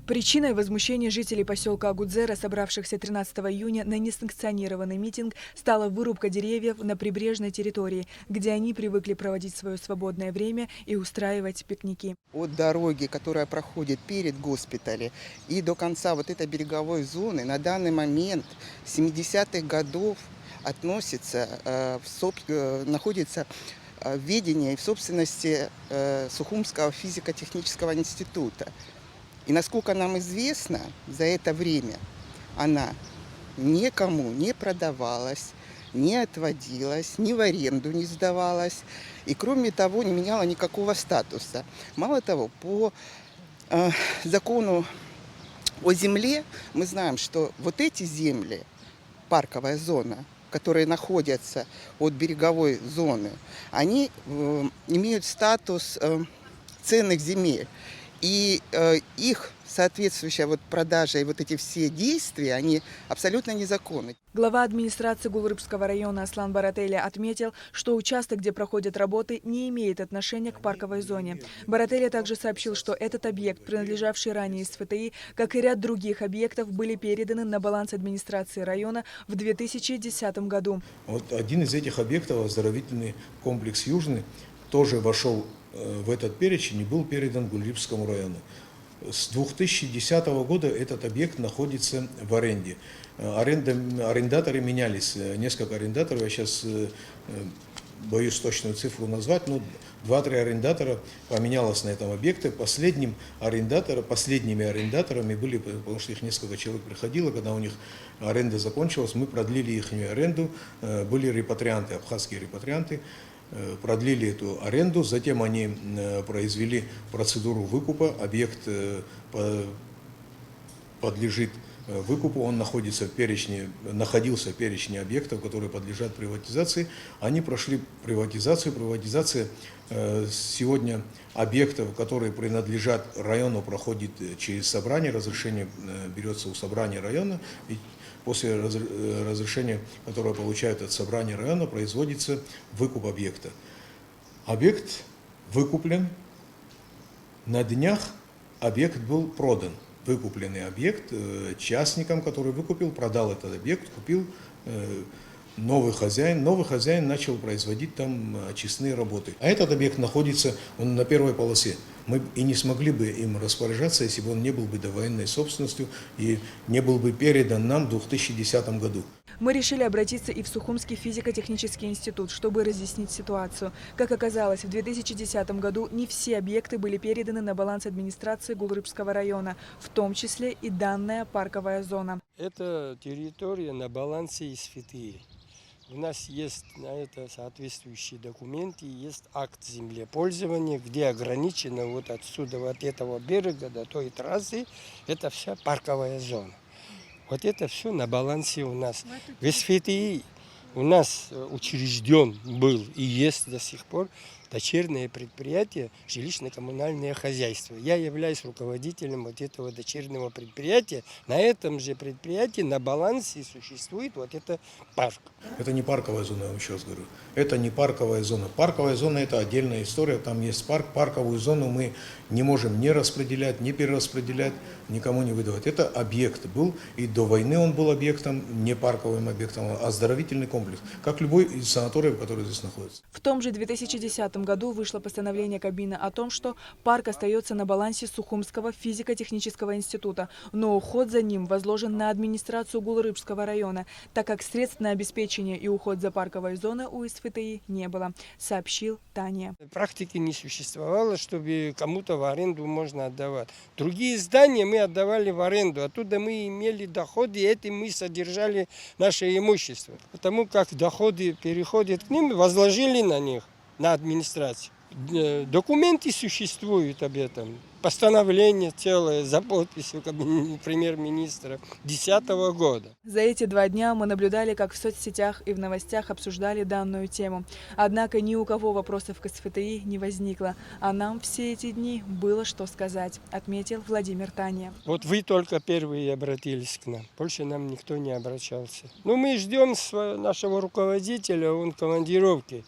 Причиной возмущения жителей поселка Агудзера, собравшихся 13 июня на несанкционированный митинг, стала вырубка деревьев на прибрежной территории, где они привыкли проводить свое свободное время и устраивать пикники. От дороги, которая проходит перед госпиталем, и до конца вот этой береговой зоны на данный момент 70-х годов относится, находится в ведении и в собственности Сухумского физико-технического института. И насколько нам известно, за это время она никому не продавалась, не отводилась, ни в аренду не сдавалась. И кроме того, не меняла никакого статуса. Мало того, по закону о земле мы знаем, что вот эти земли, парковая зона, которые находятся от береговой зоны, они имеют статус ценных земель. И их соответствующая продажа и эти все действия, они абсолютно незаконны. Глава администрации Гулрыбского района Аслан Барателя отметил, что участок, где проходят работы, не имеет отношения к парковой зоне. Барателя также сообщил, что этот объект, принадлежавший ранее СФТИ, как и ряд других объектов, были переданы на баланс администрации района в 2010 году. Вот один из этих объектов, оздоровительный комплекс «Южный», тоже вошел в этот перечень и был передан Гулрыбскому району. С 2010 года этот объект находится в аренде. Арендаторы менялись, несколько арендаторов, я сейчас боюсь точную цифру назвать, но 2-3 арендатора поменялось на этом объекте. Последними арендаторами были, потому что их несколько человек приходило, когда у них аренда закончилась, мы продлили их аренду, были репатрианты, абхазские репатрианты, продлили эту аренду, затем они произвели процедуру выкупа, объект подлежит выкупу, он находился в перечне, находился в перечне объектов, которые подлежат приватизации. Они прошли приватизацию. Приватизация сегодня объектов, которые принадлежат району, проходит через собрание, разрешение берется у собрания района. И после разрешения, которое получают от собрания района, производится выкуп объекта. Объект выкуплен. На днях объект был продан. Выкупленный объект частникам, который выкупил, продал этот объект, купил новый хозяин. Новый хозяин начал производить там очистные работы. А этот объект находится, он на первой полосе. Мы и не смогли бы им распоряжаться, если бы он не был бы довоенной собственностью и не был бы передан нам в 2010 году. Мы решили обратиться и в Сухумский физико-технический институт, чтобы разъяснить ситуацию. Как оказалось, в 2010 году не все объекты были переданы на баланс администрации Гулрыбского района, в том числе и данная парковая зона. Это территория на балансе СФТИ. У нас есть на это соответствующие документы, есть акт землепользования, где ограничено вот отсюда, вот этого берега до той трассы, это вся парковая зона. Вот это все на балансе у нас. В СФТИ у нас учрежден был и есть до сих пор дочернее предприятие жилищно-коммунальное хозяйство. Я являюсь руководителем вот этого дочернего предприятия. На этом же предприятии на балансе существует вот это парк. Это не парковая зона, я вам еще раз говорю. Это не парковая зона. Парковая зона – это отдельная история, там есть парк. Парковую зону мы не можем ни распределять, ни перераспределять, никому не выдавать. Это объект был, и до войны он был объектом, не парковым объектом, а оздоровительный комплекс, как любой из санаториев, который здесь находится. В том же 2010 году вышло постановление Кабмина о том, что парк остается на балансе Сухумского физико-технического института, но уход за ним возложен на администрацию Гулрыбского района, так как средств на обеспечение и уход за парковой зоной у СФТИ не было, сообщил Таня. Практики не существовало, чтобы кому-то в аренду можно отдавать. Другие здания мы отдавали в аренду, оттуда мы имели доходы, и этим мы содержали наше имущество. Потому как доходы переходят к ним, возложили на них, на администрацию. Документы существуют об этом. Постановление целое за подписью премьер-министра 2010 года. За эти 2 дня мы наблюдали, как в соцсетях и в новостях обсуждали данную тему. Однако ни у кого вопросов к СФТИ не возникло. А нам все эти дни было что сказать, отметил Владимир Таня. Вот вы только первые обратились к нам. Больше нам никто не обращался. Но мы ждем нашего руководителя, он в командировке.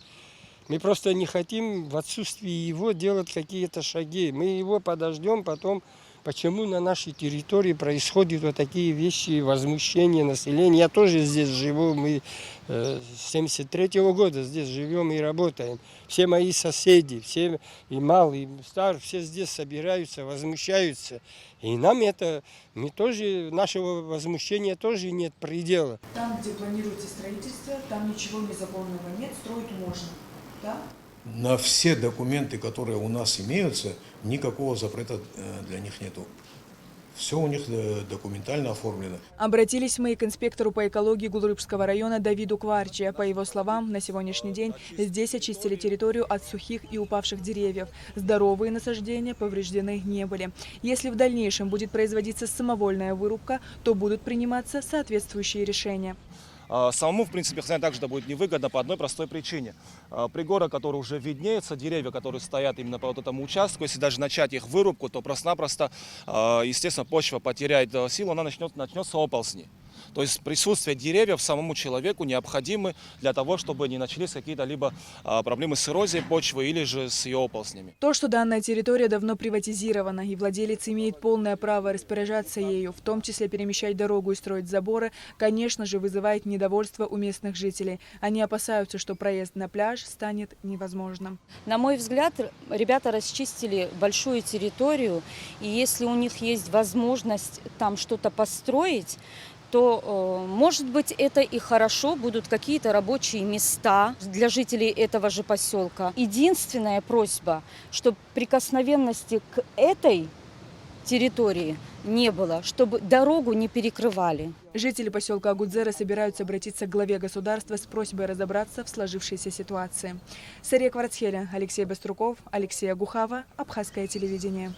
Мы просто не хотим в отсутствии его делать какие-то шаги. Мы его подождем, потом почему на нашей территории происходят вот такие вещи, возмущения населения. Я тоже здесь живу, мы с 73-го года здесь живем и работаем. Все мои соседи, все и малые, и старые, все здесь собираются, возмущаются. И нам это, мы тоже, нашего возмущения тоже нет предела. Там, где планируется строительство, там ничего незаконного нет, строить можно, да? На все документы, которые у нас имеются, никакого запрета для них нету. Все у них документально оформлено. Обратились мы и к инспектору по экологии Гулрыбского района Давиду Кварчи. По его словам, на сегодняшний день здесь очистили территорию от сухих и упавших деревьев. Здоровые насаждения повреждены не были. Если в дальнейшем будет производиться самовольная вырубка, то будут приниматься соответствующие решения. Самому, в принципе, хозяин также это будет невыгодно по одной простой причине. Пригорок, который уже виднеется, деревья, которые стоят именно по вот этому участку, если даже начать их вырубку, то просто-напросто, естественно, почва потеряет силу, она начнется оползни. То есть присутствие деревьев самому человеку необходимы для того, чтобы не начались какие-то либо проблемы с эрозией почвы или же с ее оползнями. То, что данная территория давно приватизирована и владелец имеет полное право распоряжаться ею, в том числе перемещать дорогу и строить заборы, конечно же, вызывает недовольство у местных жителей. Они опасаются, что проезд на пляж станет невозможным. На мой взгляд, ребята расчистили большую территорию, и если у них есть возможность там что-то построить, то, может быть, это и хорошо, будут какие-то рабочие места для жителей этого же поселка. Единственная просьба, чтобы прикосновенности к этой территории не было, чтобы дорогу не перекрывали. Жители поселка Агудзера собираются обратиться к главе государства с просьбой разобраться в сложившейся ситуации. Сария Кварцхеля, Алексей Баструков, Алексей Агухава, Абхазское телевидение.